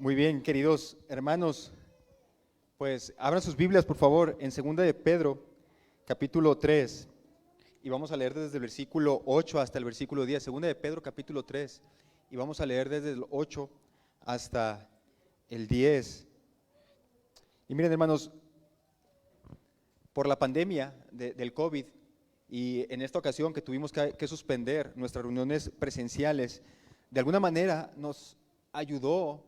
Muy bien, queridos hermanos, pues abran sus Biblias, por favor, en 2 de Pedro, capítulo 3, y vamos a leer desde el versículo 8 hasta el versículo 10. 2 de Pedro, capítulo 3, y vamos a leer desde el 8 hasta el 10. Y miren, hermanos, por la pandemia del COVID, y en esta ocasión que tuvimos que suspender nuestras reuniones presenciales, de alguna manera nos ayudó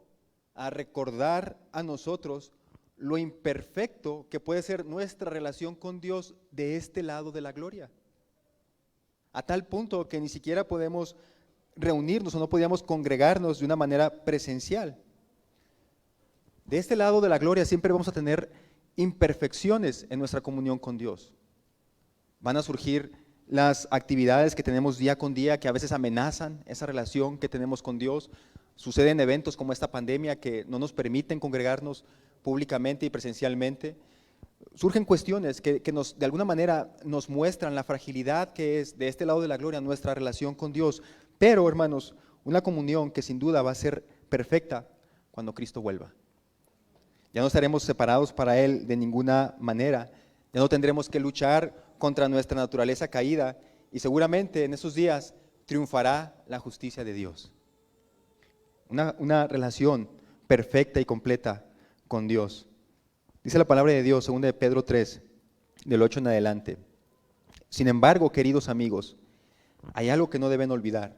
a recordar a nosotros lo imperfecto que puede ser nuestra relación con Dios de este lado de la gloria. A tal punto que ni siquiera podemos reunirnos o no podíamos congregarnos de una manera presencial. De este lado de la gloria siempre vamos a tener imperfecciones en nuestra comunión con Dios. Van a surgir las actividades que tenemos día con día que a veces amenazan esa relación que tenemos con Dios. Suceden eventos como esta pandemia que no nos permiten congregarnos públicamente y presencialmente. Surgen cuestiones que de alguna manera nos muestran la fragilidad que es de este lado de la gloria nuestra relación con Dios. Pero, hermanos, una comunión que sin duda va a ser perfecta cuando Cristo vuelva. Ya no estaremos separados para Él de ninguna manera. Ya no tendremos que luchar contra nuestra naturaleza caída y seguramente en esos días triunfará la justicia de Dios. Una relación perfecta y completa con Dios. Dice la palabra de Dios, 2 de Pedro 3, del 8 en adelante. Sin embargo, queridos amigos, hay algo que no deben olvidar.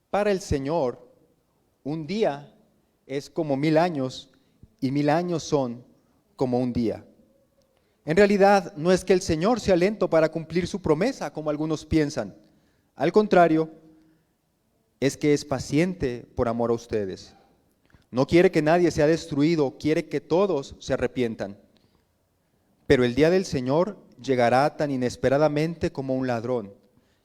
Para el Señor, un día es como 1000 años y 1000 años son como un día. En realidad, no es que el Señor sea lento para cumplir su promesa, como algunos piensan. Al contrario, es que es paciente por amor a ustedes. No quiere que nadie sea destruido, quiere que todos se arrepientan. Pero el día del Señor llegará tan inesperadamente como un ladrón.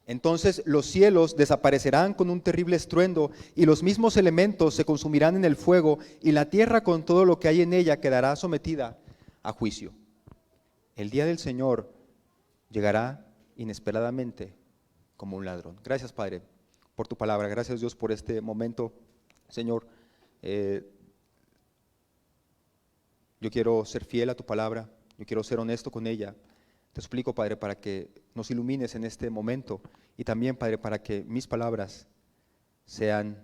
Entonces los cielos desaparecerán con un terrible estruendo y los mismos elementos se consumirán en el fuego y la tierra con todo lo que hay en ella quedará sometida a juicio. El día del Señor llegará inesperadamente como un ladrón. Gracias, Padre, por tu palabra. Gracias, Dios, por este momento. Señor, yo quiero ser fiel a tu palabra. Yo quiero ser honesto con ella. Te suplico, Padre, para que nos ilumines en este momento y también, Padre, para que mis palabras sean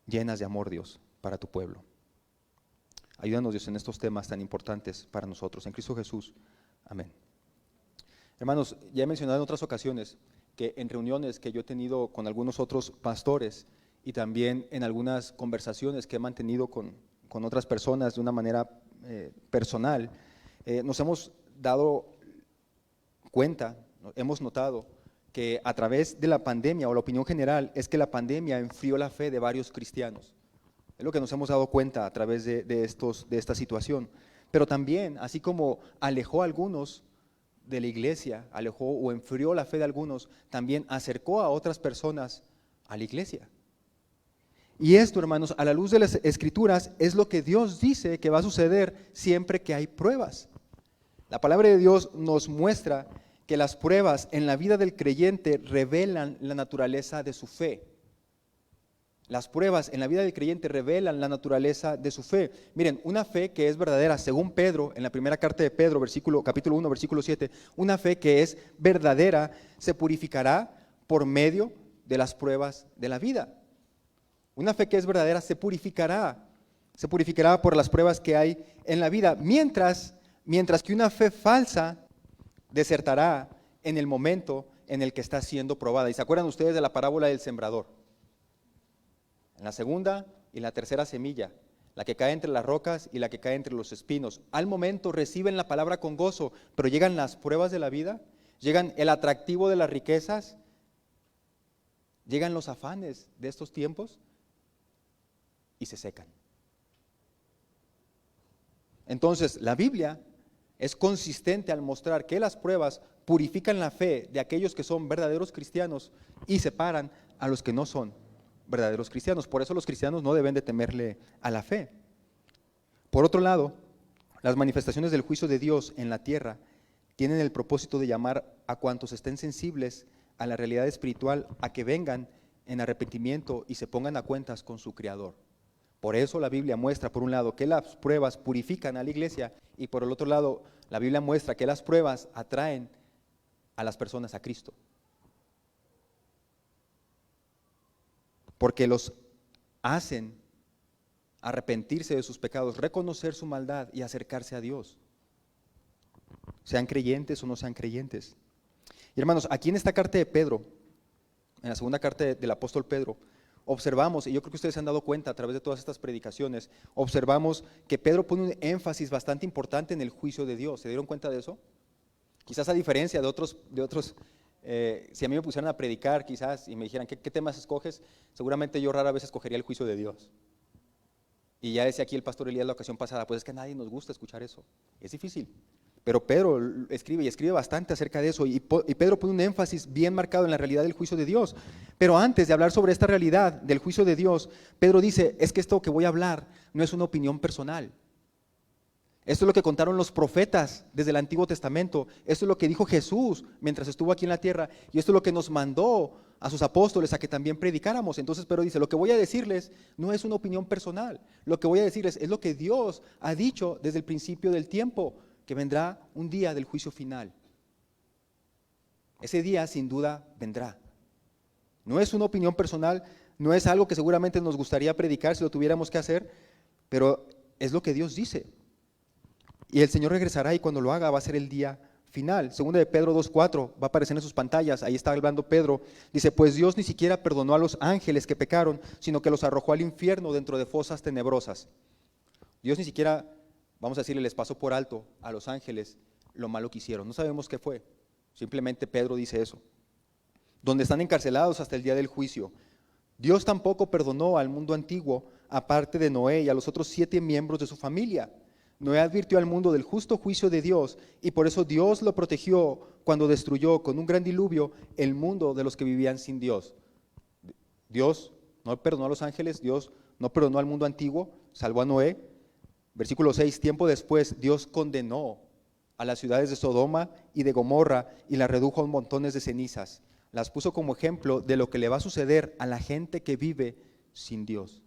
llenas de amor, Dios, para tu pueblo. Ayúdanos, Dios, en estos temas tan importantes para nosotros. En Cristo Jesús. Amén. Hermanos, ya he mencionado en otras ocasiones que en reuniones que yo he tenido con algunos otros pastores y también en algunas conversaciones que he mantenido con otras personas de una manera personal, nos hemos dado cuenta, hemos notado que a través de la pandemia o la opinión general es que la pandemia enfrió la fe de varios cristianos. Es lo que nos hemos dado cuenta a través de esta situación. Pero también, así como alejó a algunos de la iglesia, alejó o enfrió la fe de algunos, también acercó a otras personas a la iglesia. Y esto, hermanos, a la luz de las Escrituras, es lo que Dios dice que va a suceder siempre que hay pruebas. La palabra de Dios nos muestra que las pruebas en la vida del creyente revelan la naturaleza de su fe. Las pruebas en la vida del creyente revelan la naturaleza de su fe. Miren, una fe que es verdadera, según Pedro, en la primera carta de Pedro, capítulo 1, versículo 7, una fe que es verdadera se purificará por medio de las pruebas de la vida. Una fe que es verdadera se purificará por las pruebas que hay en la vida, mientras que una fe falsa desertará en el momento en el que está siendo probada. ¿Y se acuerdan ustedes de la parábola del sembrador? En la segunda y la tercera semilla, la que cae entre las rocas y la que cae entre los espinos. Al momento reciben la palabra con gozo, pero llegan las pruebas de la vida, llegan el atractivo de las riquezas, llegan los afanes de estos tiempos y se secan. Entonces, la Biblia es consistente al mostrar que las pruebas purifican la fe de aquellos que son verdaderos cristianos y separan a los que no son verdaderos cristianos. Por eso los cristianos no deben de temerle a la fe. Por otro lado, las manifestaciones del juicio de Dios en la tierra tienen el propósito de llamar a cuantos estén sensibles a la realidad espiritual a que vengan en arrepentimiento y se pongan a cuentas con su Creador. Por eso la Biblia muestra, por un lado, que las pruebas purifican a la iglesia y por el otro lado, la Biblia muestra que las pruebas atraen a las personas a Cristo. Porque los hacen arrepentirse de sus pecados, reconocer su maldad y acercarse a Dios. Sean creyentes o no sean creyentes. Y hermanos, aquí en esta carta de Pedro, en la segunda carta del apóstol Pedro, observamos, y yo creo que ustedes se han dado cuenta a través de todas estas predicaciones, observamos que Pedro pone un énfasis bastante importante en el juicio de Dios. ¿Se dieron cuenta de eso? Quizás a diferencia de otros, si a mí me pusieran a predicar quizás y me dijeran, ¿qué temas escoges? Seguramente yo rara vez escogería el juicio de Dios. Y ya decía aquí el pastor Elías la ocasión pasada, pues es que a nadie nos gusta escuchar eso. Es difícil. Pero Pedro escribe y escribe bastante acerca de eso y Pedro pone un énfasis bien marcado en la realidad del juicio de Dios. Pero antes de hablar sobre esta realidad del juicio de Dios, Pedro dice, es que esto que voy a hablar no es una opinión personal. Esto es lo que contaron los profetas desde el Antiguo Testamento. Esto es lo que dijo Jesús mientras estuvo aquí en la tierra y esto es lo que nos mandó a sus apóstoles a que también predicáramos. Entonces Pedro dice, lo que voy a decirles no es una opinión personal. Lo que voy a decirles es lo que Dios ha dicho desde el principio del tiempo, que vendrá un día del juicio final. Ese día sin duda vendrá. No es una opinión personal, no es algo que seguramente nos gustaría predicar si lo tuviéramos que hacer, pero es lo que Dios dice. Y el Señor regresará y cuando lo haga va a ser el día final. Segunda de Pedro 2:4 va a aparecer en sus pantallas, ahí está hablando Pedro. Dice, pues Dios ni siquiera perdonó a los ángeles que pecaron, sino que los arrojó al infierno dentro de fosas tenebrosas. Dios ni siquiera, vamos a decirle, les pasó por alto a los ángeles lo malo que hicieron. No sabemos qué fue, simplemente Pedro dice eso. Donde están encarcelados hasta el día del juicio. Dios tampoco perdonó al mundo antiguo, aparte de Noé y a los otros 7 miembros de su familia. Noé advirtió al mundo del justo juicio de Dios y por eso Dios lo protegió cuando destruyó con un gran diluvio el mundo de los que vivían sin Dios. Dios no perdonó a los ángeles, Dios no perdonó al mundo antiguo, salvó a Noé. Versículo 6, tiempo después Dios condenó a las ciudades de Sodoma y de Gomorra y las redujo a montones de cenizas. Las puso como ejemplo de lo que le va a suceder a la gente que vive sin Dios.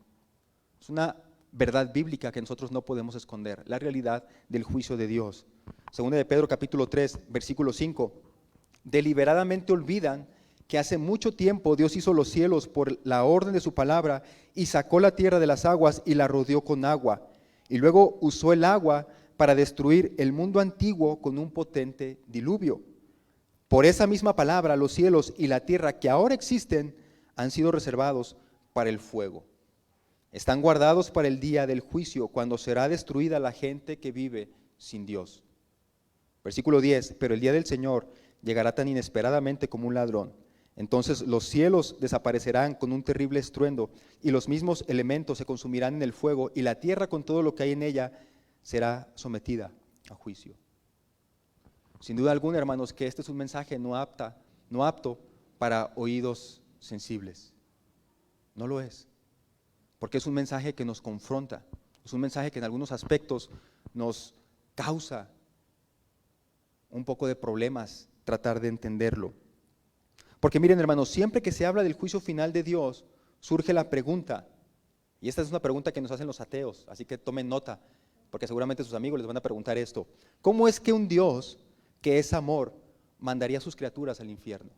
Es una verdad bíblica que nosotros no podemos esconder, la realidad del juicio de Dios. Segunda de Pedro capítulo 3, versículo 5. Deliberadamente olvidan que hace mucho tiempo Dios hizo los cielos por la orden de su palabra y sacó la tierra de las aguas y la rodeó con agua. Y luego usó el agua para destruir el mundo antiguo con un potente diluvio. Por esa misma palabra, los cielos y la tierra que ahora existen han sido reservados para el fuego. Están guardados para el día del juicio, cuando será destruida la gente que vive sin Dios. Versículo 10, pero el día del Señor llegará tan inesperadamente como un ladrón. Entonces los cielos desaparecerán con un terrible estruendo y los mismos elementos se consumirán en el fuego y la tierra con todo lo que hay en ella será sometida a juicio. Sin duda alguna, hermanos, que este es un mensaje no apto para oídos sensibles. No lo es. Porque es un mensaje que nos confronta, es un mensaje que en algunos aspectos nos causa un poco de problemas tratar de entenderlo. Porque miren, hermanos, siempre que se habla del juicio final de Dios, surge la pregunta, y esta es una pregunta que nos hacen los ateos, así que tomen nota, porque seguramente sus amigos les van a preguntar esto. ¿Cómo es que un Dios que es amor mandaría a sus criaturas al infierno?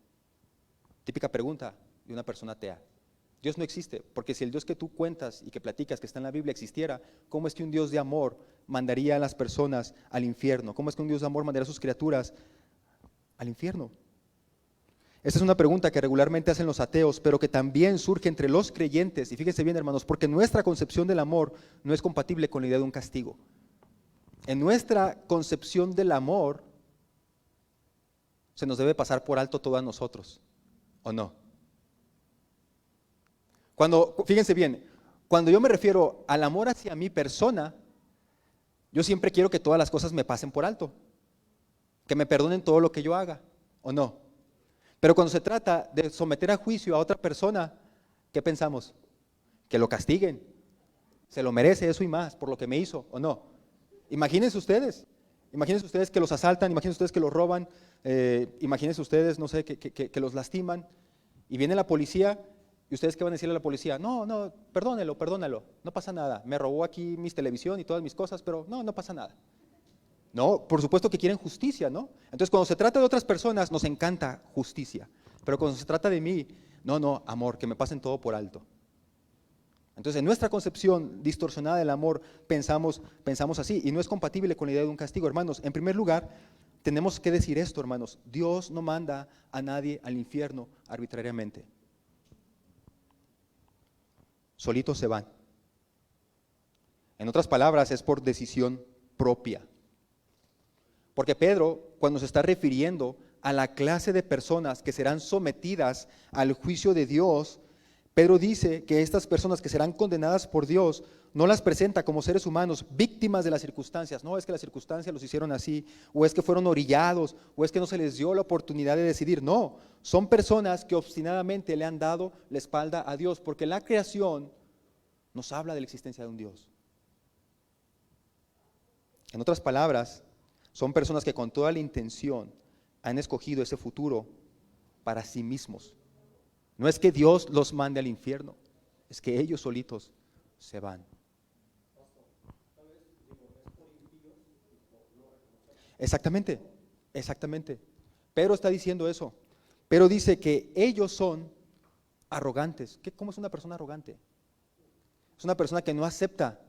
Típica pregunta de una persona atea. Dios no existe, porque si el Dios que tú cuentas y que platicas que está en la Biblia existiera, ¿cómo es que un Dios de amor mandaría a las personas al infierno? ¿Cómo es que un Dios de amor mandaría a sus criaturas al infierno? Esta es una pregunta que regularmente hacen los ateos, pero que también surge entre los creyentes, y fíjense bien, hermanos, porque nuestra concepción del amor no es compatible con la idea de un castigo. En nuestra concepción del amor se nos debe pasar por alto todo a nosotros, ¿o no? Fíjense bien, cuando yo me refiero al amor hacia mi persona, yo siempre quiero que todas las cosas me pasen por alto, que me perdonen todo lo que yo haga, ¿o no? Pero cuando se trata de someter a juicio a otra persona, ¿qué pensamos? Que lo castiguen, se lo merece eso y más por lo que me hizo, ¿o no? Imagínense ustedes que los asaltan, imagínense ustedes que los roban, imagínense ustedes, no sé, que los lastiman, y viene la policía. ¿Y ustedes qué van a decirle a la policía? No, no, perdónalo, no pasa nada. Me robó aquí mis televisión y todas mis cosas, pero no pasa nada. No, por supuesto que quieren justicia, ¿no? Entonces, cuando se trata de otras personas, nos encanta justicia. Pero cuando se trata de mí, no, amor, que me pasen todo por alto. Entonces, en nuestra concepción distorsionada del amor, pensamos así, y no es compatible con la idea de un castigo. Hermanos, en primer lugar, tenemos que decir esto, hermanos: Dios no manda a nadie al infierno arbitrariamente. Solitos se van. En otras palabras, es por decisión propia. Porque Pedro, cuando se está refiriendo a la clase de personas que serán sometidas al juicio de Dios, Pedro dice que estas personas que serán condenadas por Dios no las presenta como seres humanos víctimas de las circunstancias. No es que las circunstancias los hicieron así, o es que fueron orillados, o es que no se les dio la oportunidad de decidir. No, son personas que obstinadamente le han dado la espalda a Dios, porque la creación nos habla de la existencia de un Dios. En otras palabras, son personas que con toda la intención han escogido ese futuro para sí mismos. No es que Dios los mande al infierno, es que ellos solitos se van. Exactamente. Pedro está diciendo eso. Pedro dice que ellos son arrogantes. ¿Cómo es una persona arrogante? Es una persona que no acepta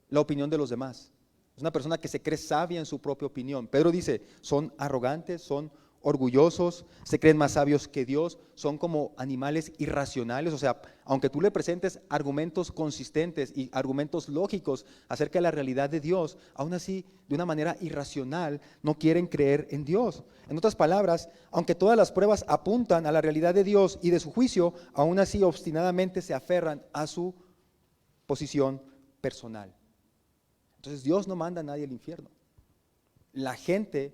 la opinión de los demás. Es una persona que se cree sabia en su propia opinión. Pedro dice, son arrogantes, son orgullosos, se creen más sabios que Dios, son como animales irracionales. O sea, aunque tú le presentes argumentos consistentes y argumentos lógicos acerca de la realidad de Dios, aún así, de una manera irracional, no quieren creer en Dios. En otras palabras, aunque todas las pruebas apuntan a la realidad de Dios y de su juicio, aún así obstinadamente se aferran a su posición personal. Entonces Dios no manda a nadie al infierno. La gente,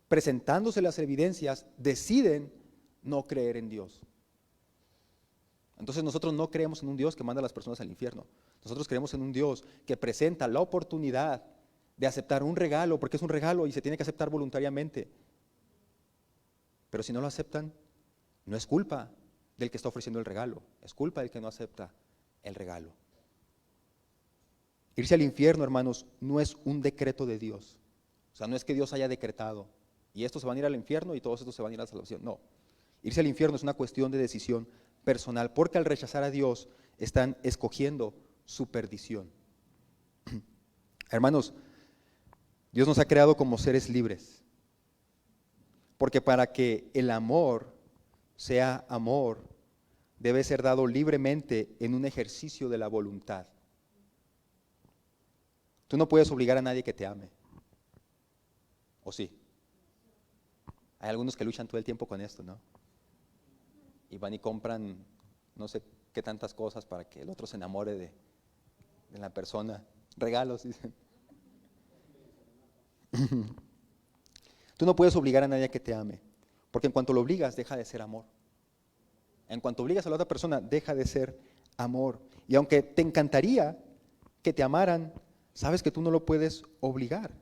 presentándose las evidencias, deciden no creer en Dios. Entonces nosotros no creemos en un Dios que manda a las personas al infierno. Nosotros creemos en un Dios que presenta la oportunidad de aceptar un regalo, porque es un regalo y se tiene que aceptar voluntariamente. Pero si no lo aceptan, no es culpa del que está ofreciendo el regalo, es culpa del que no acepta el regalo. Irse al infierno, hermanos, no es un decreto de Dios. O sea, no es que Dios haya decretado y estos se van a ir al infierno y todos estos se van a ir a la salvación. No, irse al infierno es una cuestión de decisión personal, porque al rechazar a Dios están escogiendo su perdición. Hermanos, Dios nos ha creado como seres libres, porque para que el amor sea amor, debe ser dado libremente en un ejercicio de la voluntad. Tú no puedes obligar a nadie que te ame. ¿O sí? Hay algunos que luchan todo el tiempo con esto, ¿no? Y van y compran no sé qué tantas cosas para que el otro se enamore de la persona. Regalos, dicen. Tú no puedes obligar a nadie a que te ame, porque en cuanto lo obligas, deja de ser amor. En cuanto obligas a la otra persona, deja de ser amor. Y aunque te encantaría que te amaran, sabes que tú no lo puedes obligar.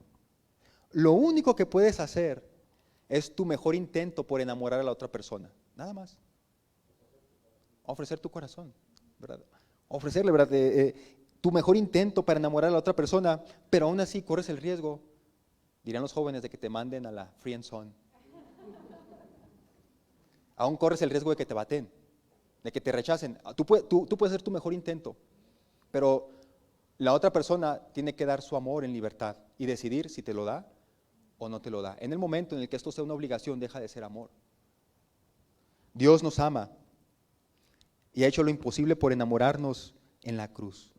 Lo único que puedes hacer es tu mejor intento por enamorar a la otra persona, nada más. Ofrecer tu corazón, ¿verdad? Ofrecerle, ¿verdad? Tu mejor intento para enamorar a la otra persona, pero aún así corres el riesgo, dirán los jóvenes, de que te manden a la free and zone. Aún corres el riesgo de que te baten, de que te rechacen. Tú puedes hacer tu mejor intento, pero la otra persona tiene que dar su amor en libertad y decidir si te lo da o no te lo da. En el momento en el que esto sea una obligación, deja de ser amor. Dios nos ama y ha hecho lo imposible por enamorarnos en la cruz,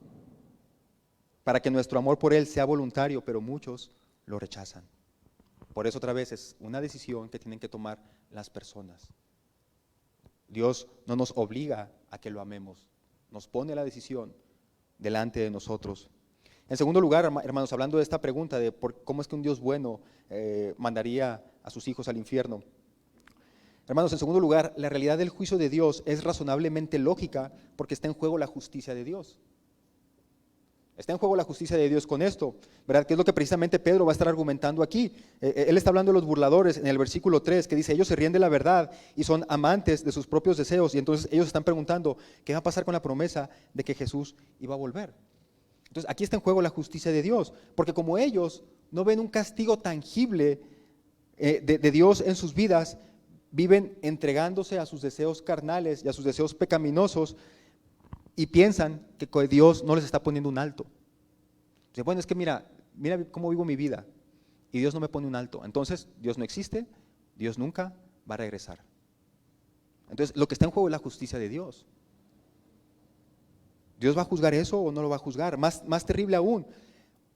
para que nuestro amor por Él sea voluntario, pero muchos lo rechazan. Por eso otra vez es una decisión que tienen que tomar las personas. Dios no nos obliga a que lo amemos, nos pone la decisión delante de nosotros. En segundo lugar, hermanos, hablando de esta pregunta de cómo es que un Dios bueno mandaría a sus hijos al infierno. Hermanos, en segundo lugar, la realidad del juicio de Dios es razonablemente lógica porque está en juego la justicia de Dios. Está en juego la justicia de Dios con esto, ¿verdad? Que es lo que precisamente Pedro va a estar argumentando aquí. Él está hablando de los burladores en el versículo 3, que dice, ellos se ríen de la verdad y son amantes de sus propios deseos. Y entonces ellos están preguntando, ¿qué va a pasar con la promesa de que Jesús iba a volver? Entonces aquí está en juego la justicia de Dios, porque como ellos no ven un castigo tangible de Dios en sus vidas, viven entregándose a sus deseos carnales y a sus deseos pecaminosos, y piensan que Dios no les está poniendo un alto. Dicen, bueno, es que mira cómo vivo mi vida y Dios no me pone un alto. Entonces, Dios no existe, Dios nunca va a regresar. Entonces, lo que está en juego es la justicia de Dios. ¿Dios va a juzgar eso o no lo va a juzgar? Más terrible aún,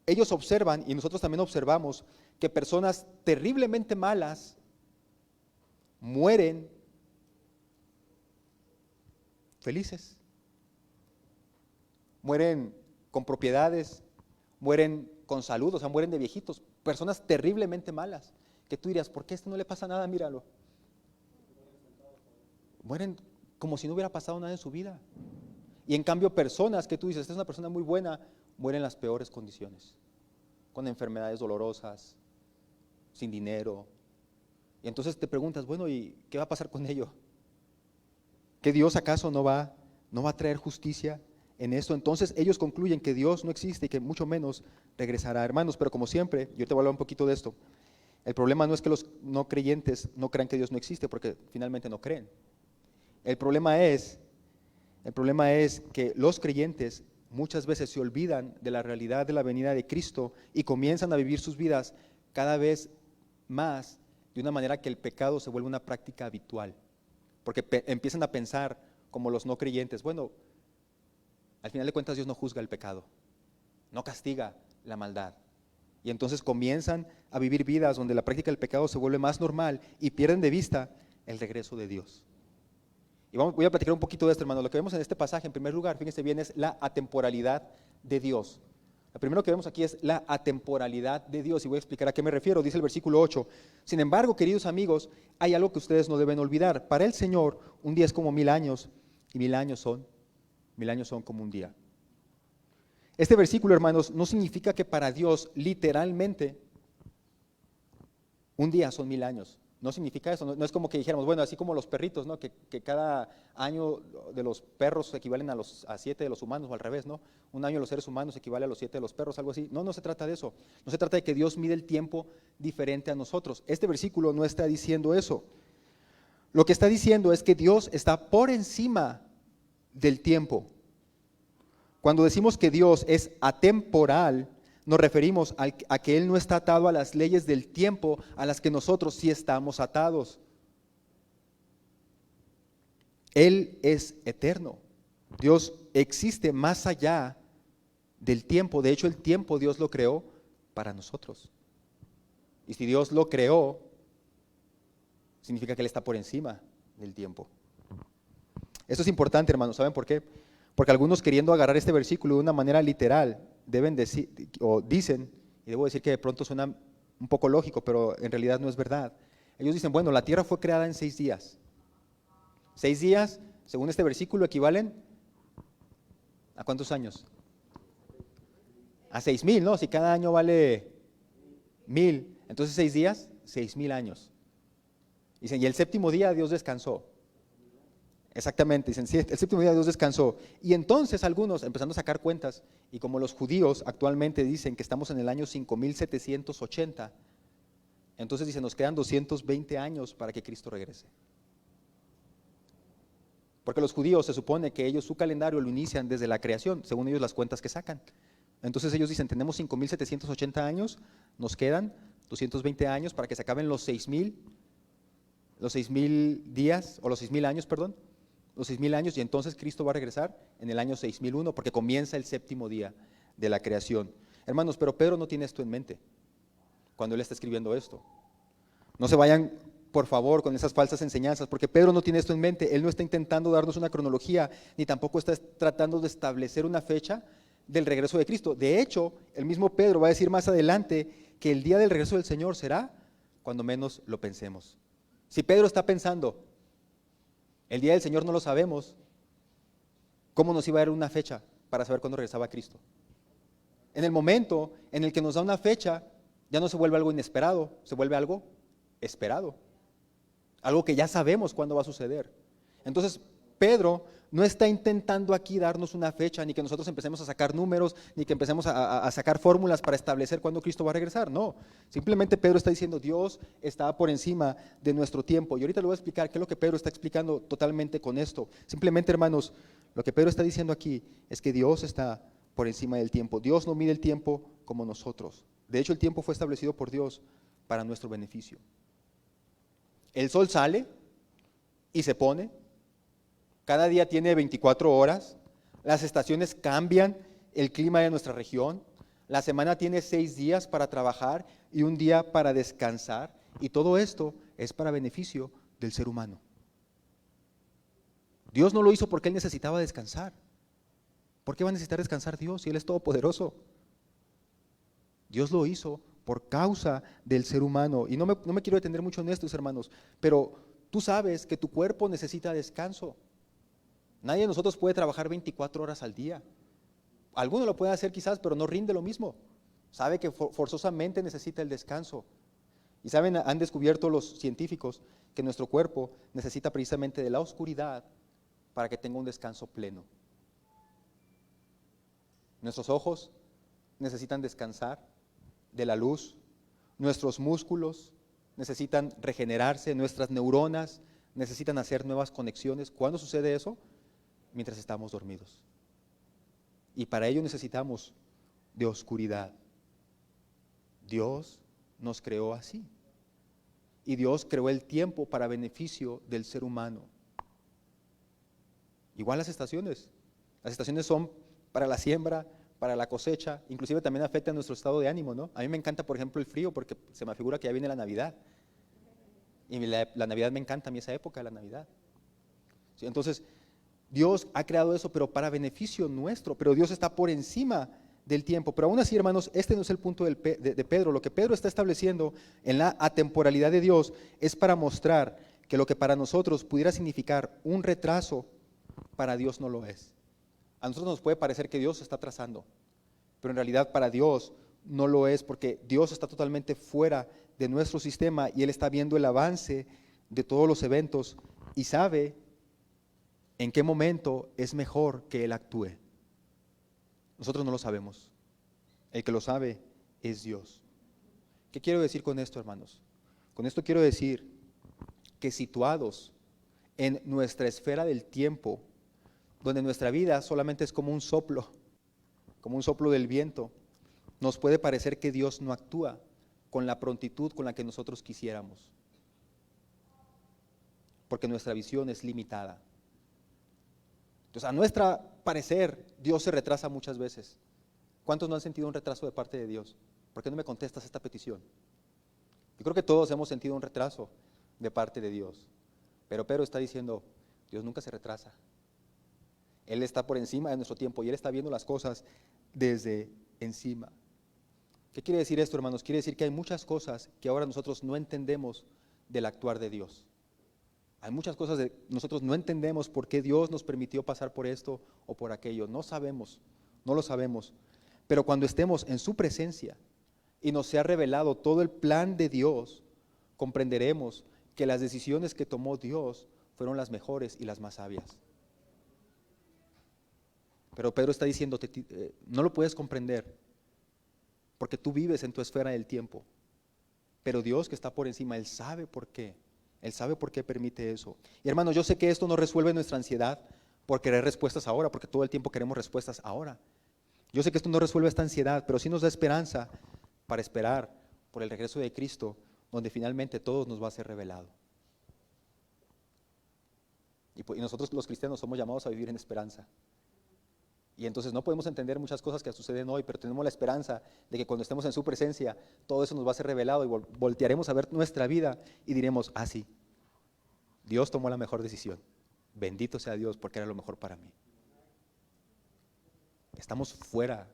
ellos observan, y nosotros también observamos, que personas terriblemente malas mueren felices. Mueren con propiedades, mueren con salud, o sea, mueren de viejitos, personas terriblemente malas, que tú dirías, ¿por qué a este no le pasa nada? Míralo. Mueren como si no hubiera pasado nada en su vida. Y en cambio personas que tú dices, esta es una persona muy buena, mueren en las peores condiciones, con enfermedades dolorosas, sin dinero. Y entonces te preguntas, bueno, ¿y qué va a pasar con ello? ¿Que Dios acaso no va a traer justicia en esto? Entonces ellos concluyen que Dios no existe y que mucho menos regresará. Hermanos, pero como siempre, yo te voy a hablar un poquito de esto. El problema no es que los no creyentes no crean que Dios no existe, porque finalmente no creen. El problema es que los creyentes muchas veces se olvidan de la realidad de la venida de Cristo y comienzan a vivir sus vidas cada vez más de una manera que el pecado se vuelve una práctica habitual, porque empiezan a pensar como los no creyentes, bueno, al final de cuentas Dios no juzga el pecado, no castiga la maldad. Y entonces comienzan a vivir vidas donde la práctica del pecado se vuelve más normal y pierden de vista el regreso de Dios. Y voy a platicar un poquito de esto, hermano. Lo que vemos en este pasaje, en primer lugar, fíjense bien, es la atemporalidad de Dios. Lo primero que vemos aquí es la atemporalidad de Dios, y voy a explicar a qué me refiero. Dice el versículo 8, sin embargo, queridos amigos, hay algo que ustedes no deben olvidar. Para el Señor, un día es como 1000 años, y 1000 años son como un día. Este versículo, hermanos, no significa que para Dios, literalmente, un día son 1000 años. No significa eso, no es como que dijéramos, bueno, así como los perritos, ¿no? Que cada año de los perros equivalen a 7 de los humanos, o al revés, ¿no? Un año de los seres humanos equivale a los 7 de los perros, algo así. No se trata de eso. No se trata de que Dios mide el tiempo diferente a nosotros. Este versículo no está diciendo eso. Lo que está diciendo es que Dios está por encima del tiempo. Cuando decimos que Dios es atemporal, nos referimos a que Él no está atado a las leyes del tiempo a las que nosotros sí estamos atados. Él es eterno. Dios existe más allá del tiempo. De hecho, el tiempo Dios lo creó para nosotros. Y si Dios lo creó, significa que Él está por encima del tiempo. Esto es importante, hermanos. ¿Saben por qué? Porque algunos, queriendo agarrar este versículo de una manera literal, deben decir, o dicen, y debo decir que de pronto suena un poco lógico, pero en realidad no es verdad. Ellos dicen, bueno, la tierra fue creada en 6 días. 6 días, según este versículo, equivalen ¿a cuántos años? A 6000, ¿no? Si cada año vale 1000, entonces 6 días, 6000 años. Dicen, y el séptimo día Dios descansó. Exactamente, dicen, sí, el séptimo día Dios descansó. Y entonces algunos, empezando a sacar cuentas, y como los judíos actualmente dicen que estamos en el año 5780, entonces dicen, nos quedan 220 años para que Cristo regrese. Porque los judíos se supone que ellos su calendario lo inician desde la creación, según ellos las cuentas que sacan. Entonces ellos dicen, tenemos 5780 años, nos quedan 220 años para que se acaben los 6000 días, o los 6000 años, perdón. Los 6000 años, y entonces Cristo va a regresar en el año 6001, porque comienza el séptimo día de la creación. Hermanos, pero Pedro no tiene esto en mente cuando él está escribiendo esto. No se vayan, por favor, con esas falsas enseñanzas, porque Pedro no tiene esto en mente. Él no está intentando darnos una cronología, ni tampoco está tratando de establecer una fecha del regreso de Cristo. De hecho, el mismo Pedro va a decir más adelante que el día del regreso del Señor será cuando menos lo pensemos. Si Pedro está pensando, el día del Señor no lo sabemos, ¿cómo nos iba a dar una fecha para saber cuándo regresaba Cristo? En el momento en el que nos da una fecha, ya no se vuelve algo inesperado, se vuelve algo esperado. Algo que ya sabemos cuándo va a suceder. Entonces, Pedro no está intentando aquí darnos una fecha, ni que nosotros empecemos a sacar números, ni que empecemos a sacar fórmulas para establecer cuándo Cristo va a regresar. No, simplemente Pedro está diciendo, Dios está por encima de nuestro tiempo. Y ahorita le voy a explicar qué es lo que Pedro está explicando totalmente con esto. Simplemente, hermanos, lo que Pedro está diciendo aquí es que Dios está por encima del tiempo. Dios no mide el tiempo como nosotros. De hecho, el tiempo fue establecido por Dios para nuestro beneficio. El sol sale y se pone. Cada día tiene 24 horas. Las estaciones cambian el clima de nuestra región. La semana tiene 6 días para trabajar y un día para descansar. Y todo esto es para beneficio del ser humano. Dios no lo hizo porque Él necesitaba descansar. ¿Por qué va a necesitar descansar Dios si Él es todopoderoso? Dios lo hizo por causa del ser humano. Y no me quiero detener mucho en esto, hermanos, pero tú sabes que tu cuerpo necesita descanso. Nadie de nosotros puede trabajar 24 horas al día. Alguno lo puede hacer quizás, pero no rinde lo mismo. Sabe que forzosamente necesita el descanso. Y saben, han descubierto los científicos que nuestro cuerpo necesita precisamente de la oscuridad para que tenga un descanso pleno. Nuestros ojos necesitan descansar de la luz, nuestros músculos necesitan regenerarse, nuestras neuronas necesitan hacer nuevas conexiones. ¿Cuándo sucede eso? Mientras estamos dormidos. Y para ello necesitamos de oscuridad. Dios nos creó así. Y Dios creó el tiempo para beneficio del ser humano. Igual las estaciones. Las estaciones son para la siembra, para la cosecha, inclusive también afecta a nuestro estado de ánimo, ¿no? A mí me encanta, por ejemplo, el frío porque se me figura que ya viene la Navidad. Y la Navidad me encanta, a mí esa época de la Navidad. ¿Sí? Entonces, Dios ha creado eso, pero para beneficio nuestro, pero Dios está por encima del tiempo. Pero aún así, hermanos, este no es el punto de Pedro. Lo que Pedro está estableciendo en la atemporalidad de Dios es para mostrar que lo que para nosotros pudiera significar un retraso, para Dios no lo es. A nosotros nos puede parecer que Dios se está atrasando, pero en realidad para Dios no lo es, porque Dios está totalmente fuera de nuestro sistema y Él está viendo el avance de todos los eventos y sabe en qué momento es mejor que Él actúe. Nosotros no lo sabemos. El que lo sabe es Dios. ¿Qué quiero decir con esto, hermanos? Con esto quiero decir que situados en nuestra esfera del tiempo, donde nuestra vida solamente es como un soplo del viento, nos puede parecer que Dios no actúa con la prontitud con la que nosotros quisiéramos, porque nuestra visión es limitada. Entonces, a nuestro parecer, Dios se retrasa muchas veces. ¿Cuántos no han sentido un retraso de parte de Dios? ¿Por qué no me contestas esta petición? Yo creo que todos hemos sentido un retraso de parte de Dios, pero Pedro está diciendo, Dios nunca se retrasa. Él está por encima de nuestro tiempo y Él está viendo las cosas desde encima. ¿Qué quiere decir esto, hermanos? Quiere decir que hay muchas cosas que ahora nosotros no entendemos del actuar de Dios. Hay muchas cosas que nosotros no entendemos por qué Dios nos permitió pasar por esto o por aquello. No sabemos, no lo sabemos. Pero cuando estemos en su presencia y nos sea revelado todo el plan de Dios, comprenderemos que las decisiones que tomó Dios fueron las mejores y las más sabias. Pero Pedro está diciendo, no lo puedes comprender, porque tú vives en tu esfera del tiempo. Pero Dios que está por encima, Él sabe por qué. Él sabe por qué permite eso. Y hermanos, yo sé que esto no resuelve nuestra ansiedad por querer respuestas ahora, porque todo el tiempo queremos respuestas ahora. Yo sé que esto no resuelve esta ansiedad, pero sí nos da esperanza para esperar por el regreso de Cristo, donde finalmente todo nos va a ser revelado. Y nosotros los cristianos somos llamados a vivir en esperanza. Y entonces no podemos entender muchas cosas que suceden hoy, pero tenemos la esperanza de que cuando estemos en su presencia, todo eso nos va a ser revelado y voltearemos a ver nuestra vida y diremos, ah, sí, Dios tomó la mejor decisión. Bendito sea Dios porque era lo mejor para mí. Estamos fuera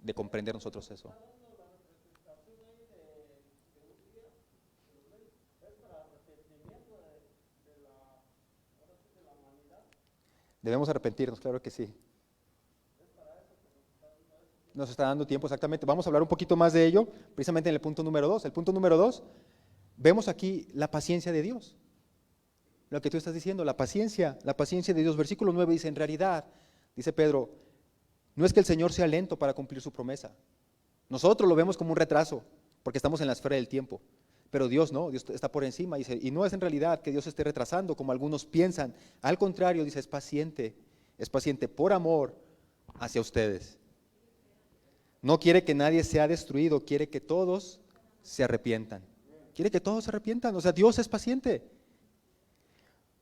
de comprender nosotros eso. Debemos arrepentirnos, claro que sí. nos está dando tiempo exactamente. Vamos a hablar un poquito más de ello, precisamente en el punto número 2. El punto número 2, vemos aquí la paciencia de Dios. Lo que tú estás diciendo, la paciencia de Dios. Versículo 9 dice, en realidad, dice Pedro, no es que el Señor sea lento para cumplir su promesa. Nosotros lo vemos como un retraso, porque estamos en la esfera del tiempo. Pero Dios no, Dios está por encima, dice, y no es en realidad que Dios esté retrasando como algunos piensan. Al contrario, dice, es paciente por amor hacia ustedes. No quiere que nadie sea destruido, quiere que todos se arrepientan. Quiere que todos se arrepientan, o sea, Dios es paciente.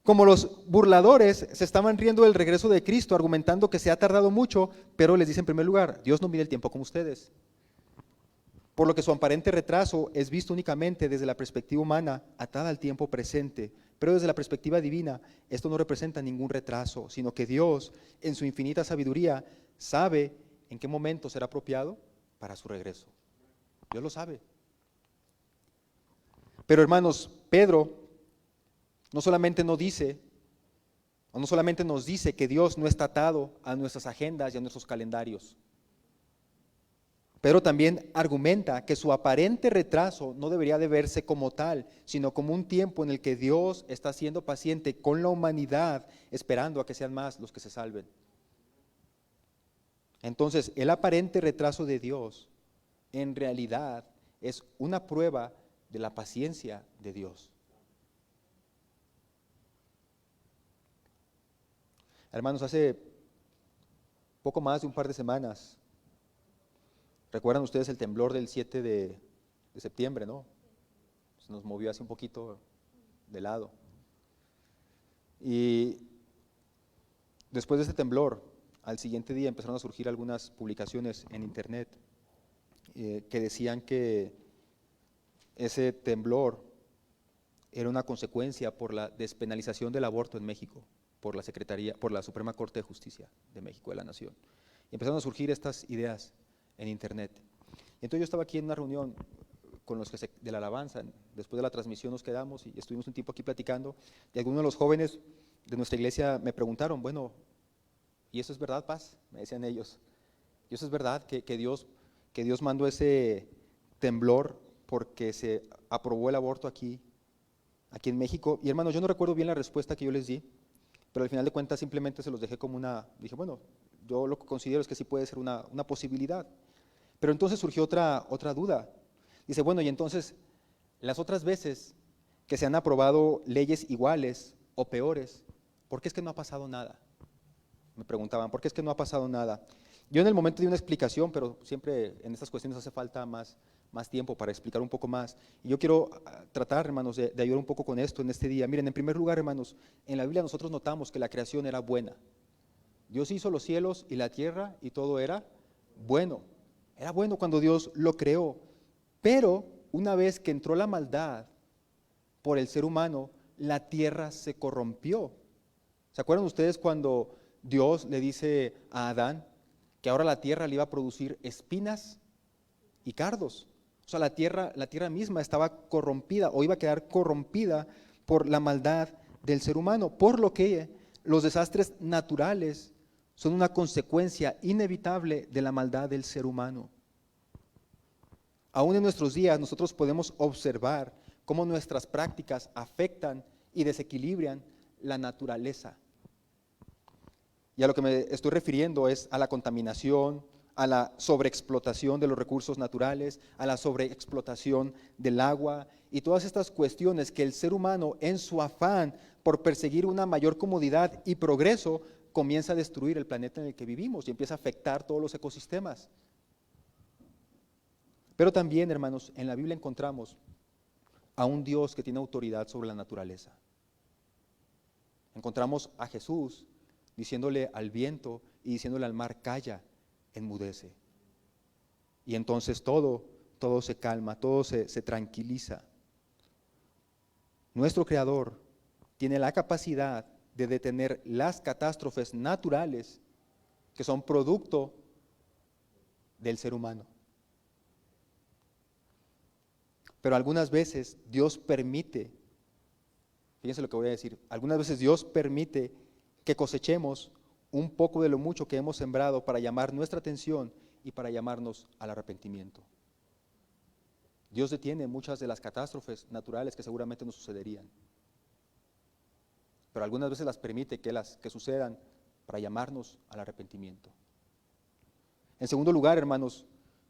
Como los burladores se estaban riendo del regreso de Cristo, argumentando que se ha tardado mucho, pero les dice en primer lugar, Dios no mide el tiempo como ustedes. Por lo que su aparente retraso es visto únicamente desde la perspectiva humana, atada al tiempo presente. Pero desde la perspectiva divina, esto no representa ningún retraso, sino que Dios, en su infinita sabiduría, sabe en qué momento será apropiado para su regreso. Dios lo sabe. Pero hermanos, Pedro no solamente nos dice que Dios no está atado a nuestras agendas y a nuestros calendarios. Pedro también argumenta que su aparente retraso no debería de verse como tal, sino como un tiempo en el que Dios está siendo paciente con la humanidad, esperando a que sean más los que se salven. Entonces, el aparente retraso de Dios, en realidad, es una prueba de la paciencia de Dios. Hermanos, hace poco más de un par de semanas, ¿recuerdan ustedes el temblor del 7 de septiembre, no? Se nos movió hace un poquito de lado. Y después de ese temblor, al siguiente día empezaron a surgir algunas publicaciones en internet que decían que ese temblor era una consecuencia por la despenalización del aborto en México, por la Suprema Corte de Justicia de México, de la Nación. Y empezaron a surgir estas ideas en internet. Y entonces yo estaba aquí en una reunión con los que de la alabanza, después de la transmisión nos quedamos y estuvimos un tiempo aquí platicando, y algunos de los jóvenes de nuestra iglesia me preguntaron, bueno, ¿y eso es verdad, Paz? Me decían ellos. ¿Y eso es verdad que Dios mandó ese temblor porque se aprobó el aborto aquí en México? Y hermanos, yo no recuerdo bien la respuesta que yo les di, pero al final de cuentas simplemente se los dejé como dije, bueno, yo lo que considero es que sí puede ser una posibilidad. Pero entonces surgió otra duda. Dice, bueno, y entonces, las otras veces que se han aprobado leyes iguales o peores, ¿por qué es que no ha pasado nada? Me preguntaban, ¿por qué es que no ha pasado nada? Yo en el momento di una explicación, pero siempre en estas cuestiones hace falta más tiempo para explicar un poco más. Y yo quiero tratar, hermanos, de ayudar un poco con esto en este día. Miren, en primer lugar, hermanos, en la Biblia nosotros notamos que la creación era buena. Dios hizo los cielos y la tierra y todo era bueno. Era bueno cuando Dios lo creó. Pero una vez que entró la maldad por el ser humano, la tierra se corrompió. ¿Se acuerdan ustedes cuando Dios le dice a Adán que ahora la tierra le iba a producir espinas y cardos? O sea, la tierra misma estaba corrompida o iba a quedar corrompida por la maldad del ser humano, por lo que los desastres naturales son una consecuencia inevitable de la maldad del ser humano. Aún en nuestros días nosotros podemos observar cómo nuestras prácticas afectan y desequilibran la naturaleza. Y a lo que me estoy refiriendo es a la contaminación, a la sobreexplotación de los recursos naturales, a la sobreexplotación del agua y todas estas cuestiones que el ser humano en su afán por perseguir una mayor comodidad y progreso comienza a destruir el planeta en el que vivimos y empieza a afectar todos los ecosistemas. Pero también, hermanos, en la Biblia encontramos a un Dios que tiene autoridad sobre la naturaleza. Encontramos a Jesús diciéndole al viento y diciéndole al mar, calla, enmudece. Y entonces todo se calma, todo se tranquiliza. Nuestro Creador tiene la capacidad de detener las catástrofes naturales que son producto del ser humano. Pero algunas veces Dios permite, fíjense lo que voy a decir, algunas veces Dios permite que cosechemos un poco de lo mucho que hemos sembrado para llamar nuestra atención y para llamarnos al arrepentimiento. Dios detiene muchas de las catástrofes naturales que seguramente nos sucederían, pero algunas veces las permite que sucedan para llamarnos al arrepentimiento. En segundo lugar, hermanos,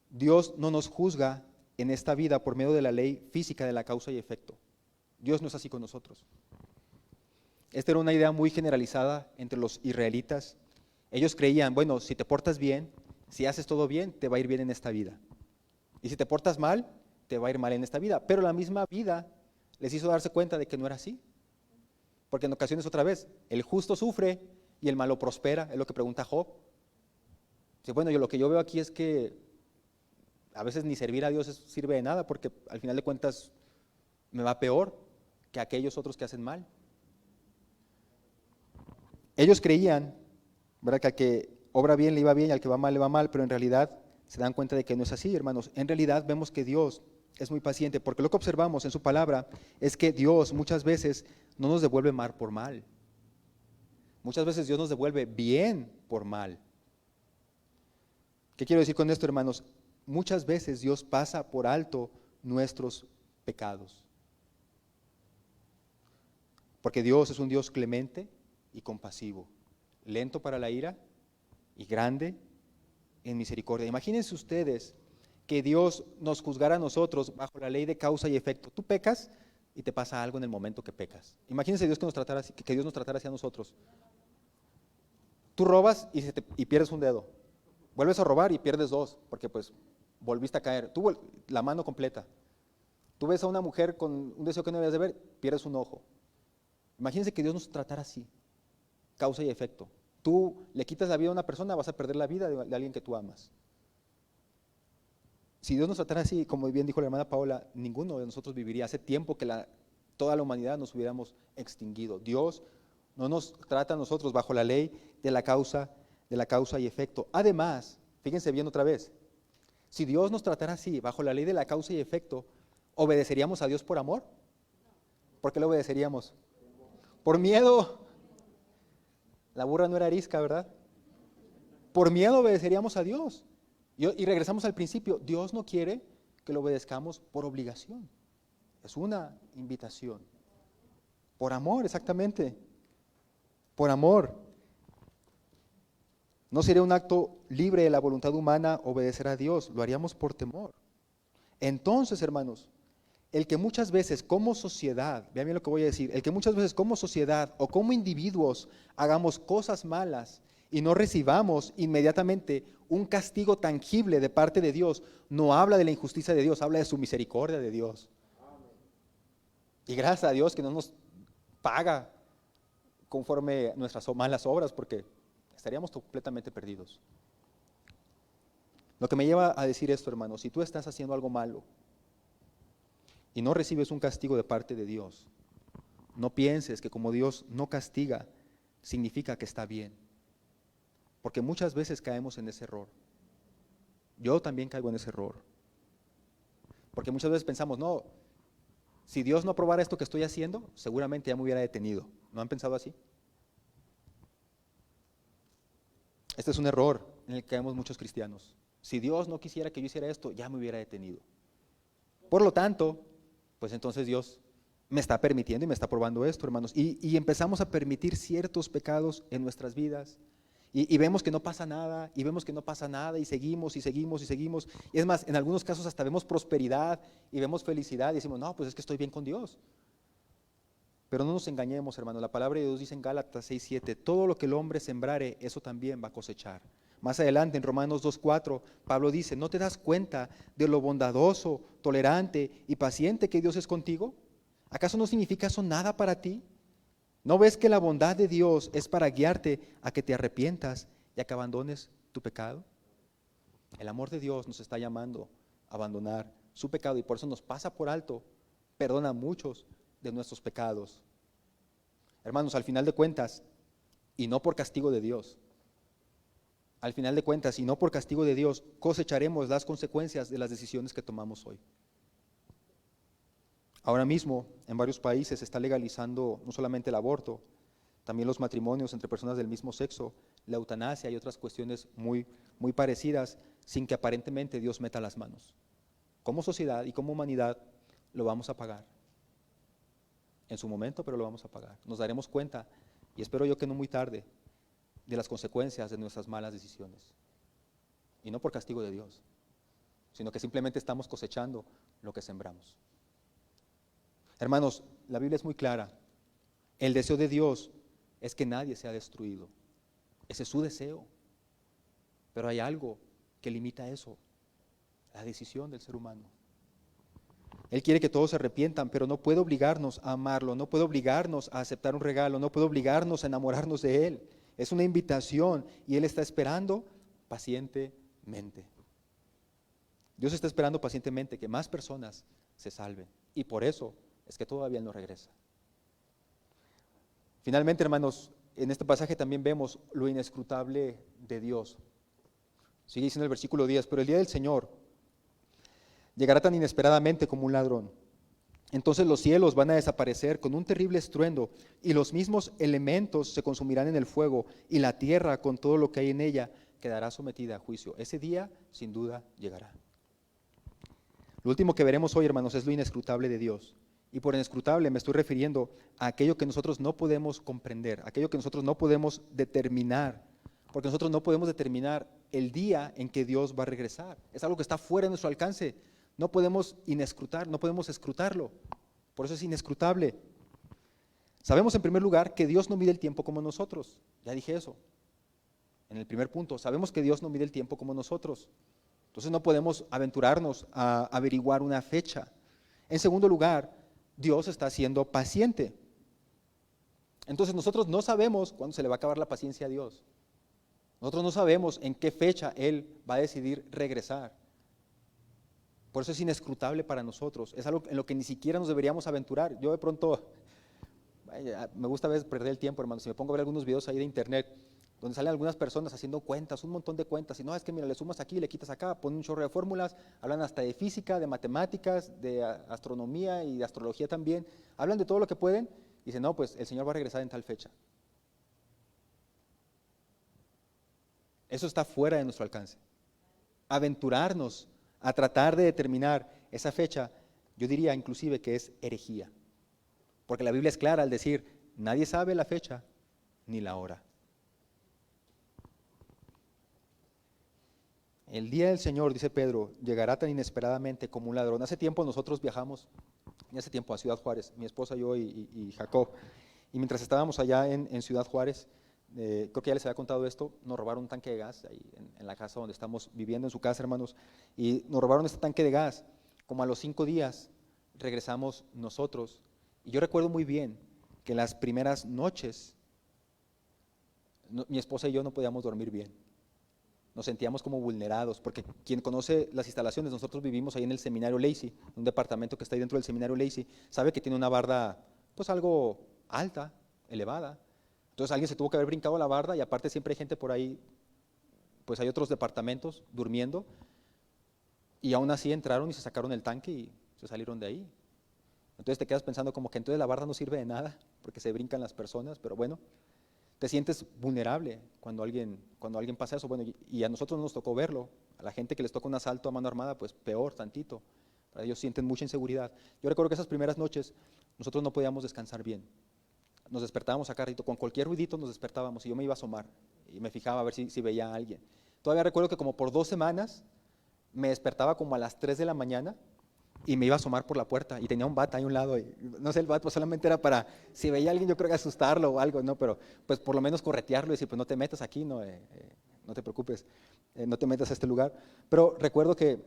Dios no nos juzga en esta vida por medio de la ley física de la causa y efecto. Dios no es así con nosotros. Esta era una idea muy generalizada entre los israelitas. Ellos creían, bueno, si te portas bien, si haces todo bien, te va a ir bien en esta vida. Y si te portas mal, te va a ir mal en esta vida. Pero la misma vida les hizo darse cuenta de que no era así. Porque en ocasiones, otra vez, el justo sufre y el malo prospera, es lo que pregunta Job. Dice, bueno, lo que yo veo aquí es que a veces ni servir a Dios sirve de nada, porque al final de cuentas me va peor que aquellos otros que hacen mal. Ellos creían, ¿verdad?, que al que obra bien le iba bien y al que va mal le va mal, pero en realidad se dan cuenta de que no es así, hermanos. En realidad vemos que Dios es muy paciente, porque lo que observamos en su palabra es que Dios muchas veces no nos devuelve mal por mal. Muchas veces Dios nos devuelve bien por mal. ¿Qué quiero decir con esto, hermanos? Muchas veces Dios pasa por alto nuestros pecados. Porque Dios es un Dios clemente y compasivo, lento para la ira y grande en misericordia. Imagínense ustedes que Dios nos juzgara a nosotros bajo la ley de causa y efecto. Tú pecas y te pasa algo en el momento que pecas. Imagínense Dios que Dios nos tratara así a nosotros. Tú robas y pierdes un dedo. Vuelves a robar y pierdes dos, porque pues volviste a caer. Tú la mano completa. Tú ves a una mujer con un deseo que no debías de ver, pierdes un ojo. Imagínense que Dios nos tratara así, causa y efecto. Tú le quitas la vida a una persona, vas a perder la vida de alguien que tú amas. Si Dios nos tratara así, como bien dijo la hermana Paola, ninguno de nosotros viviría. Hace tiempo que toda la humanidad nos hubiéramos extinguido. Dios no nos trata a nosotros bajo la ley de la causa y efecto. Además, fíjense bien otra vez, si Dios nos tratara así, bajo la ley de la causa y efecto, ¿obedeceríamos a Dios por amor? ¿Por qué le obedeceríamos? Por miedo. La burra no era arisca, ¿verdad? Por miedo obedeceríamos a Dios. Y regresamos al principio, Dios no quiere que lo obedezcamos por obligación. Es una invitación. Por amor, exactamente. Por amor. No sería un acto libre de la voluntad humana obedecer a Dios, lo haríamos por temor. Entonces, hermanos, el que muchas veces como sociedad, vean bien lo que voy a decir, el que muchas veces como sociedad o como individuos hagamos cosas malas y no recibamos inmediatamente un castigo tangible de parte de Dios, no habla de la injusticia de Dios, habla de su misericordia de Dios. Y gracias a Dios que no nos paga conforme nuestras malas obras, porque estaríamos completamente perdidos. Lo que me lleva a decir esto, hermano, si tú estás haciendo algo malo y no recibes un castigo de parte de Dios, no pienses que como Dios no castiga, significa que está bien. Porque muchas veces caemos en ese error. Yo también caigo en ese error. Porque muchas veces pensamos, no, si Dios no aprobara esto que estoy haciendo, seguramente ya me hubiera detenido. ¿No han pensado así? Este es un error en el que caemos muchos cristianos. Si Dios no quisiera que yo hiciera esto, ya me hubiera detenido. Por lo tanto, pues entonces Dios me está permitiendo y me está probando esto, hermanos. Y empezamos a permitir ciertos pecados en nuestras vidas. Y vemos que no pasa nada, y vemos que no pasa nada, y seguimos, y seguimos, y seguimos. Y es más, en algunos casos hasta vemos prosperidad, y vemos felicidad, y decimos, no, pues es que estoy bien con Dios. Pero no nos engañemos, hermanos. La palabra de Dios dice en Gálatas 6:7, todo lo que el hombre sembrare, eso también va a cosechar. Más adelante, en Romanos 2:4, Pablo dice, ¿no te das cuenta de lo bondadoso, tolerante y paciente que Dios es contigo? ¿Acaso no significa eso nada para ti? ¿No ves que la bondad de Dios es para guiarte a que te arrepientas y a que abandones tu pecado? El amor de Dios nos está llamando a abandonar su pecado y por eso nos pasa por alto, perdona muchos de nuestros pecados. Hermanos, al final de cuentas, y no por castigo de Dios, al final de cuentas, y no por castigo de Dios, cosecharemos las consecuencias de las decisiones que tomamos hoy. Ahora mismo, en varios países se está legalizando no solamente el aborto, también los matrimonios entre personas del mismo sexo, la eutanasia y otras cuestiones muy parecidas sin que aparentemente Dios meta las manos. Como sociedad y como humanidad lo vamos a pagar. En su momento, pero lo vamos a pagar. Nos daremos cuenta, y espero yo que no muy tarde, de las consecuencias de nuestras malas decisiones. Y no por castigo de Dios, sino que simplemente estamos cosechando lo que sembramos. Hermanos, la Biblia es muy clara. El deseo de Dios es que nadie sea destruido. Ese es su deseo. Pero hay algo que limita eso, la decisión del ser humano. Él quiere que todos se arrepientan, pero no puede obligarnos a amarlo, no puede obligarnos a aceptar un regalo, no puede obligarnos a enamorarnos de Él. Es una invitación y Él está esperando pacientemente. Dios está esperando pacientemente que más personas se salven, y por eso es que todavía no regresa. Finalmente, hermanos, en este pasaje también vemos lo inescrutable de Dios. Sigue diciendo el versículo 10, pero el día del Señor llegará tan inesperadamente como un ladrón. Entonces los cielos van a desaparecer con un terrible estruendo y los mismos elementos se consumirán en el fuego y la tierra con todo lo que hay en ella quedará sometida a juicio. Ese día sin duda llegará. Lo último que veremos hoy, hermanos, es lo inescrutable de Dios. Y por inescrutable me estoy refiriendo a aquello que nosotros no podemos comprender, aquello que nosotros no podemos determinar, porque nosotros no podemos determinar el día en que Dios va a regresar. Es algo que está fuera de nuestro alcance. No podemos no podemos escrutarlo. Por eso es inescrutable. Sabemos en primer lugar que Dios no mide el tiempo como nosotros. Ya dije eso. En el primer punto, sabemos que Dios no mide el tiempo como nosotros. Entonces no podemos aventurarnos a averiguar una fecha. En segundo lugar, Dios está siendo paciente. Entonces nosotros no sabemos cuándo se le va a acabar la paciencia a Dios. Nosotros no sabemos en qué fecha Él va a decidir regresar. Por eso es inescrutable para nosotros. Es algo en lo que ni siquiera nos deberíamos aventurar. Yo de pronto, me gusta a veces perder el tiempo, hermano. Si me pongo a ver algunos videos ahí de internet, donde salen algunas personas haciendo cuentas, un montón de cuentas, y no, es que mira, le sumas aquí, le quitas acá, ponen un chorro de fórmulas, hablan hasta de física, de matemáticas, de astronomía y de astrología también, hablan de todo lo que pueden, y dicen, no, pues el Señor va a regresar en tal fecha. Eso está fuera de nuestro alcance. Aventurarnos a tratar de determinar esa fecha, yo diría inclusive que es herejía, porque la Biblia es clara al decir, nadie sabe la fecha ni la hora. El día del Señor, dice Pedro, llegará tan inesperadamente como un ladrón. Hace tiempo nosotros viajamos, hace tiempo a Ciudad Juárez, mi esposa, yo y Jacob, y mientras estábamos allá en Ciudad Juárez, creo que ya les había contado esto, nos robaron un tanque de gas ahí en la casa donde estamos viviendo, en su casa, hermanos, y nos robaron este tanque de gas. Como a los 5 días regresamos nosotros, y yo recuerdo muy bien que las primeras noches, mi esposa y yo no podíamos dormir bien. Nos sentíamos como vulnerados, porque quien conoce las instalaciones, nosotros vivimos ahí en el Seminario Lacey, un departamento que está ahí dentro del Seminario Lacey, sabe que tiene una barda, pues algo alta, elevada. Entonces alguien se tuvo que haber brincado la barda y aparte siempre hay gente por ahí, pues hay otros departamentos durmiendo y aún así entraron y se sacaron el tanque y se salieron de ahí. Entonces te quedas pensando como que entonces la barda no sirve de nada porque se brincan las personas, pero bueno, te sientes vulnerable cuando alguien pasa eso. Bueno, y a nosotros no nos tocó verlo, a la gente que les toca un asalto a mano armada, pues peor tantito, para ellos sienten mucha inseguridad. Yo recuerdo que esas primeras noches nosotros no podíamos descansar bien. Nos despertábamos a cada rito, con cualquier ruidito nos despertábamos y yo me iba a asomar y me fijaba a ver si veía a alguien. Todavía recuerdo que como por 2 semanas me despertaba como a las 3 de la mañana y me iba a asomar por la puerta y tenía un bat ahí a un lado y no sé, el bat pues solamente era para, si veía a alguien yo creo que asustarlo o algo, ¿no? Pero pues por lo menos corretearlo y decir, pues no te metas aquí, no te preocupes, no te metas a este lugar. Pero recuerdo que,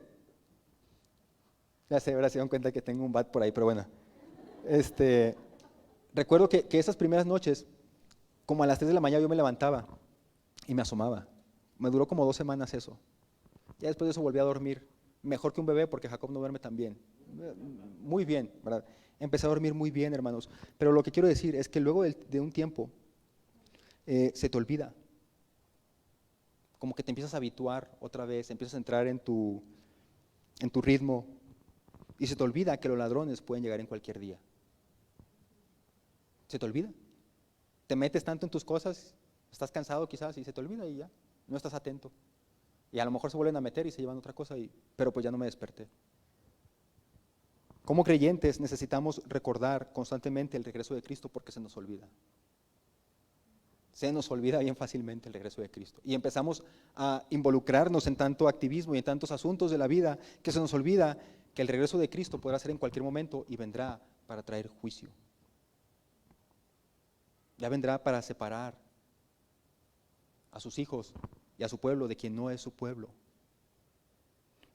ya sé, ahora se dan cuenta que tengo un bat por ahí, pero bueno, recuerdo que esas primeras noches, como a las 3 de la mañana yo me levantaba y me asomaba. Me duró como 2 semanas eso. Ya después de eso volví a dormir, mejor que un bebé porque Jacob no duerme tan bien. Muy bien, ¿verdad? Empecé a dormir muy bien, hermanos. Pero lo que quiero decir es que luego de un tiempo se te olvida. Como que te empiezas a habituar otra vez, empiezas a entrar en tu ritmo y se te olvida que los ladrones pueden llegar en cualquier día. Se te olvida. Te metes tanto en tus cosas, estás cansado quizás y se te olvida y ya, no estás atento. Y a lo mejor se vuelven a meter y se llevan otra cosa, pero pues ya no me desperté. Como creyentes necesitamos recordar constantemente el regreso de Cristo porque se nos olvida. Se nos olvida bien fácilmente el regreso de Cristo. Y empezamos a involucrarnos en tanto activismo y en tantos asuntos de la vida que se nos olvida que el regreso de Cristo podrá ser en cualquier momento y vendrá para traer juicio. Ya vendrá para separar a sus hijos y a su pueblo de quien no es su pueblo.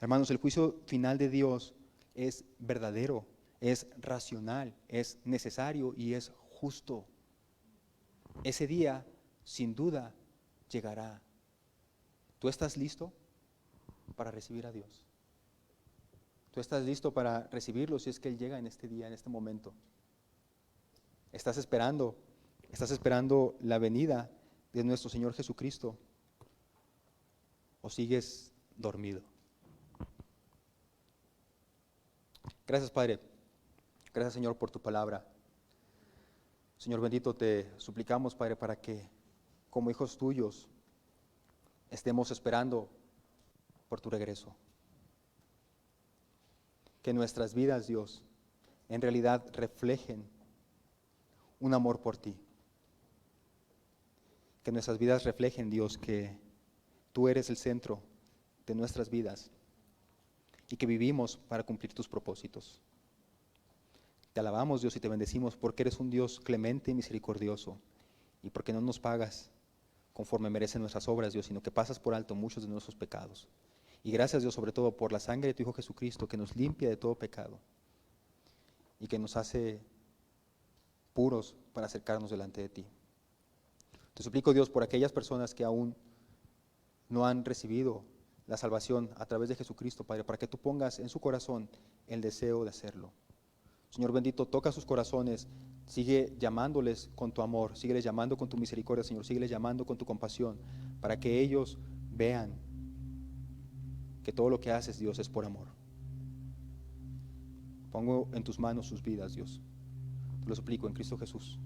Hermanos, el juicio final de Dios es verdadero, es racional, es necesario y es justo. Ese día, sin duda, llegará. ¿Tú estás listo para recibir a Dios? ¿Tú estás listo para recibirlo si es que Él llega en este día, en este momento? ¿Estás esperando la venida de nuestro Señor Jesucristo? ¿O sigues dormido? Gracias, Padre. Gracias, Señor, por tu palabra. Señor bendito, te suplicamos, Padre, para que como hijos tuyos estemos esperando por tu regreso. Que nuestras vidas, Dios, en realidad reflejen un amor por ti. Que nuestras vidas reflejen, Dios, que tú eres el centro de nuestras vidas y que vivimos para cumplir tus propósitos. Te alabamos, Dios, y te bendecimos porque eres un Dios clemente y misericordioso y porque no nos pagas conforme merecen nuestras obras, Dios, sino que pasas por alto muchos de nuestros pecados. Y gracias, Dios, sobre todo por la sangre de tu Hijo Jesucristo que nos limpia de todo pecado y que nos hace puros para acercarnos delante de ti. Te suplico, Dios, por aquellas personas que aún no han recibido la salvación a través de Jesucristo, Padre, para que tú pongas en su corazón el deseo de hacerlo. Señor bendito, toca sus corazones, sigue llamándoles con tu amor, sígueles llamando con tu misericordia, Señor, sígueles llamando con tu compasión, para que ellos vean que todo lo que haces, Dios, es por amor. Pongo en tus manos sus vidas, Dios. Te lo suplico en Cristo Jesús.